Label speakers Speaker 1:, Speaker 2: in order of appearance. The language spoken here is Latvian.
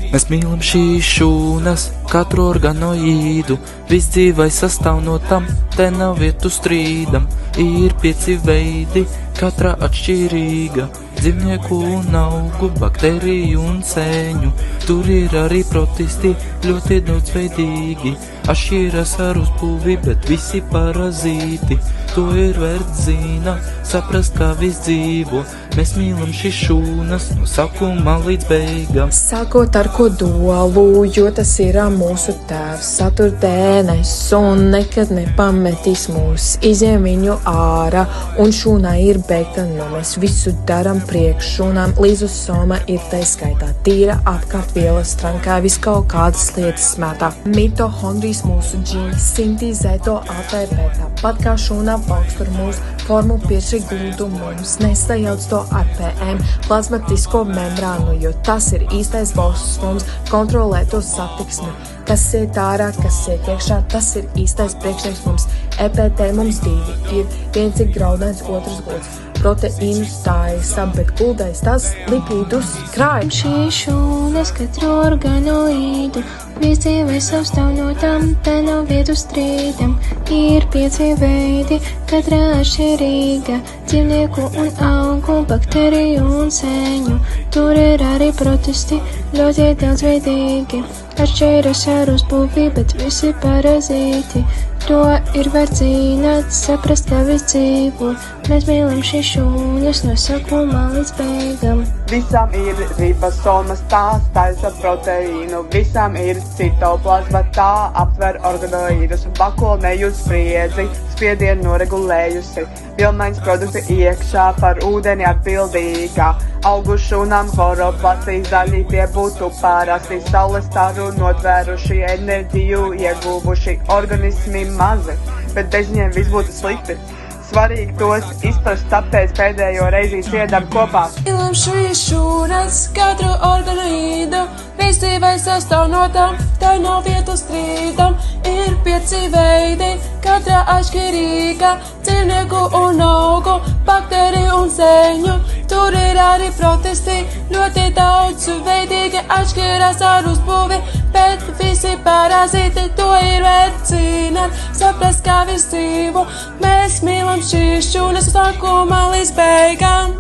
Speaker 1: Mēs mīlam šīs šūnas, katru organoīdu, viss dzīvais sastāv no tam, te nav vietu strīdam. Ir 5 veidi, katra atšķirīga, dzīvnieku un augu, baktēriju un sēņu. Tur ir arī protisti, ļoti daudzveidīgi, atšķiras ar uzbūvi, bet visi parazīti. To ir vērts zināt, saprast, kā viss dzīvo. Mēs mīlam šīs šūnas no sākuma līdz beigām.
Speaker 2: Sākot ar kodolu, jo tas ir mūsu tēvs, satur DNS un nekad nepametīs mūs. Izņem viņu ārā, un šūnā ir beigta, no mēs visu daram priekš šūnām. Lizosoma ir tai skaitā tīra apkārtviela strankā, vis kaut kādas lietas smētā. Mitohondrijas mūsu ģīni sintizē to ATP, tāpat kā šūnā paukstur mūsu formu piešķir glūdu mums. Nesajauc to ar PM, plazmatisko membrānu, jo tas ir īstais boss mums, kontrolē to satiksmi. Kas iet ārā, kas iet iekšā, tas ir īstais priekšnieks mums. EPT mums 2 ir, viens ir graudains, otrs gulds. Proteīnus taisa, bet guldais tas lipīdus krāj.
Speaker 3: Šīs šūnas katru organoīdu, viss dzīvais sastāv no tam, te nav vietu strīdam. Ir 5 veidi, katra atšķirīga, dzīvnieku un augu, baktēriju un sēņu. Tur ir arī protisti, ļoti daudzveidīgi, atšķiras ar uzbūvi, bet visi parazīti. To ir vērts zināt, saprast, kā viss dzīvo. Mēs mīlam šīs šūnas no sākuma līdz beigām.
Speaker 4: Visām ir ribosomas, tās taisa proteīnu, visām ir citoplazma, tā aptver organoīdus, vakulnēju spriedzi, spiedienu noregulējusi, vielmaiņas produkti iekšā, par ūdeni atbildīgā, augu šūnām choroplastīs daļi tie būtu pārasti, saules staru notvēruši, enerģiju ieguvuši, organismi mazi, bet bez viņiem viss būtu slikti. Svarīgi tos izprast, tāpēc pēdējo reizi dziedam kopā.
Speaker 5: Mīlam šīs šūnas, katru organoīdu, viss dzīvais sastāv no tam, te nav vietu strīdam. Ir 5 veidi, katra atšķirīga, dzīvnieku un augu, baktēriju un sēņu. Tur ir arī protisti, ļoti daudzveidīgi, atšķirās ar uzbūvi, bet visi parazīti. To ir vērts zināt, saprast, kā viss dzīvo. Mēs mīlam šīs šūnas no sākuma līdz beigām.